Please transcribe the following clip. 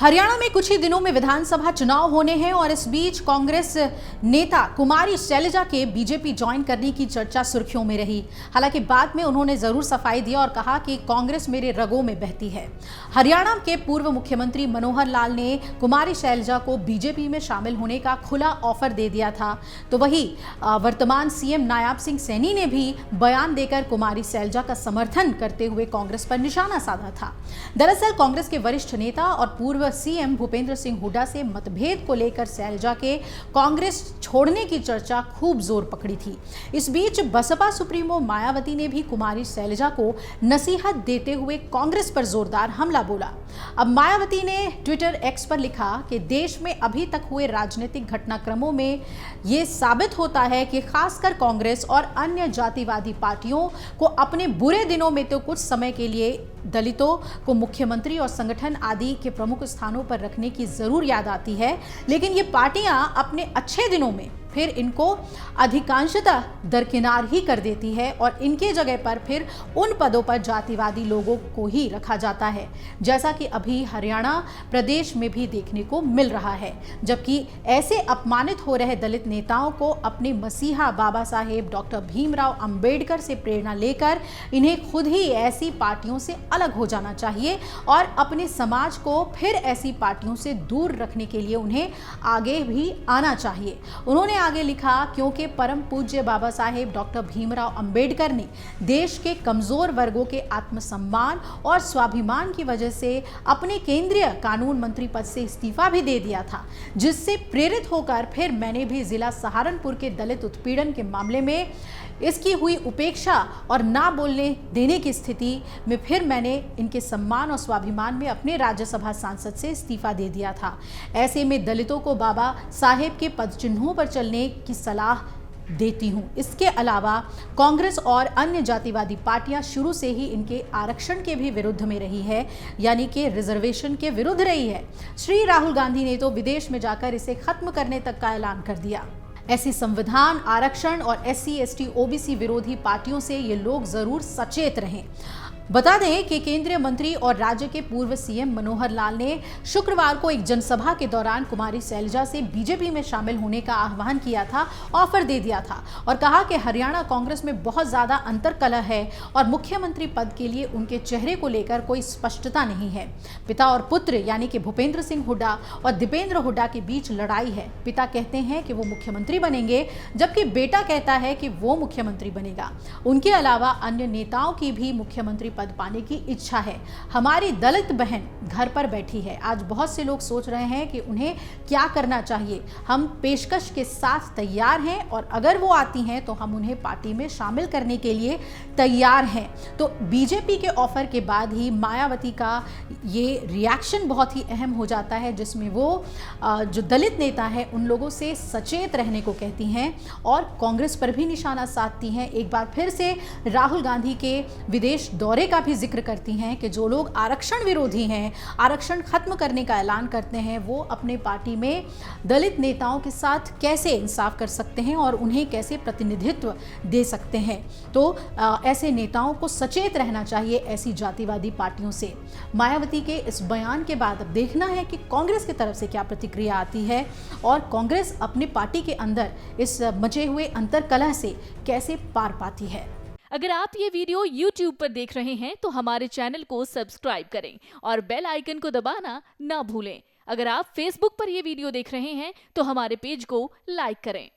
हरियाणा में कुछ ही दिनों में विधानसभा चुनाव होने हैं और इस बीच कांग्रेस नेता कुमारी शैलजा के बीजेपी ज्वाइन करने की चर्चा सुर्खियों में रही। हालांकि बाद में उन्होंने जरूर सफाई दिया और कहा कि कांग्रेस मेरे रगों में बहती है। हरियाणा के पूर्व मुख्यमंत्री मनोहर लाल ने कुमारी शैलजा को बीजेपी में शामिल होने का खुला ऑफर दे दिया था, तो वहीं वर्तमान सीएम नायब सिंह सैनी ने भी बयान देकर कुमारी शैलजा का समर्थन करते हुए कांग्रेस पर निशाना साधा था। दरअसल कांग्रेस के वरिष्ठ नेता और पूर्व सीएम भूपेंद्र सिंह हुड्डा से मतभेद को लेकर शैलजा के कांग्रेस छोड़ने की चर्चा खूब जोर पकड़ी थी। इस बीच बसपा सुप्रीमो मायावती ने भी कुमारी शैलजा को नसीहत देते हुए कांग्रेस पर जोरदार हमला बोला। अब मायावती ने ट्विटर एक्स पर लिखा कि देश में अभी तक हुए राजनीतिक घटनाक्रमों में ये साबित होता है कि खासकर कांग्रेस और अन्य जातिवादी पार्टियों को अपने बुरे दिनों में तो कुछ समय के लिए दलितों को मुख्यमंत्री और संगठन आदि के प्रमुख स्थानों पर रखने की जरूर याद आती है, लेकिन ये पार्टियां अपने अच्छे दिनों में फिर इनको अधिकांशतः दरकिनार ही कर देती है और इनके जगह पर फिर उन पदों पर जातिवादी लोगों को ही रखा जाता है, जैसा कि अभी हरियाणा प्रदेश में भी देखने को मिल रहा है। जबकि ऐसे अपमानित हो रहे दलित नेताओं को अपने मसीहा बाबा साहेब डॉक्टर भीमराव अंबेडकर से प्रेरणा लेकर इन्हें खुद ही ऐसी पार्टियों से अलग हो जाना चाहिए और अपने समाज को फिर ऐसी पार्टियों से दूर रखने के लिए उन्हें आगे भी आना चाहिए। उन्होंने आगे लिखा, क्योंकि परम पूज्य बाबा साहेब डॉक्टर भीमराव अंबेडकर ने देश के कमजोर वर्गों के आत्मसम्मान और स्वाभिमान की वजह से अपने केंद्रीय कानून मंत्री पद से इस्तीफा भी दे दिया था, जिससे प्रेरित होकर फिर मैंने भी जिला सहारनपुर के दलित उत्पीड़न के मामले में इसकी हुई उपेक्षा और ना बोलने देने की स्थिति में फिर मैंने इनके सम्मान और स्वाभिमान में अपने राज्यसभा सांसद से इस्तीफा दे दिया था। ऐसे में दलितों को बाबा साहेब के पद चिन्हों पर चलने की सलाह देती हूं। इसके अलावा कांग्रेस और अन्य जातिवादी पार्टियां शुरू से ही इनके आरक्षण के भी विरुद्ध में रही है, यानी कि रिजर्वेशन के विरुद्ध रही है। श्री राहुल गांधी ने तो विदेश में जाकर इसे खत्म करने तक का ऐलान कर दिया। ऐसी संविधान, आरक्षण और SC, ST, OBC विरोधी पार्टियों से ये लोग जरूर सचेत रहें। बता दें कि केंद्रीय मंत्री और राज्य के पूर्व सीएम मनोहर लाल ने शुक्रवार को एक जनसभा के दौरान कुमारी शैलजा से बीजेपी में शामिल होने का आह्वान किया था, ऑफर दे दिया था और कहा कि हरियाणा कांग्रेस में बहुत ज्यादा अंतर्कलह है और मुख्यमंत्री पद के लिए उनके चेहरे को लेकर कोई स्पष्टता नहीं है। पिता और पुत्र यानी कि भूपेंद्र सिंह हुड्डा और दीपेंद्र हुड्डा के बीच लड़ाई है। पिता कहते हैं कि वो मुख्यमंत्री बनेंगे, जबकि बेटा कहता है कि वो मुख्यमंत्री बनेगा। उनके अलावा अन्य नेताओं की भी मुख्यमंत्री पद पाने की इच्छा है। हमारी दलित बहन घर पर बैठी है। आज बहुत से लोग सोच रहे हैं कि उन्हें क्या करना चाहिए। हम पेशकश के साथ तैयार हैं और अगर वो आती हैं तो हम उन्हें पार्टी में शामिल करने के लिए तैयार हैं। तो बीजेपी के ऑफर के बाद ही मायावती का ये रिएक्शन बहुत ही अहम हो जाता है, जिसमें वो जो दलित नेता है उन लोगों से सचेत रहने को कहती हैं और कांग्रेस पर भी निशाना साधती हैं। एक बार फिर से राहुल गांधी के विदेश दौरे का भी जिक्र करती हैं कि जो लोग आरक्षण विरोधी हैं, आरक्षण खत्म करने का ऐलान करते हैं, वो अपने पार्टी में दलित नेताओं के साथ कैसे इंसाफ कर सकते हैं और उन्हें कैसे प्रतिनिधित्व दे सकते हैं। तो ऐसे नेताओं को सचेत रहना चाहिए ऐसी जातिवादी पार्टियों से। मायावती के इस बयान के बाद अब देखना है कि कांग्रेस की तरफ से क्या प्रतिक्रिया आती है और कांग्रेस अपनी पार्टी के अंदर इस मचे हुए अंतर्कलह से कैसे पार पाती है। अगर आप ये वीडियो YouTube पर देख रहे हैं तो हमारे चैनल को सब्सक्राइब करें और बेल आइकन को दबाना ना भूलें। अगर आप Facebook पर ये वीडियो देख रहे हैं तो हमारे पेज को लाइक करें।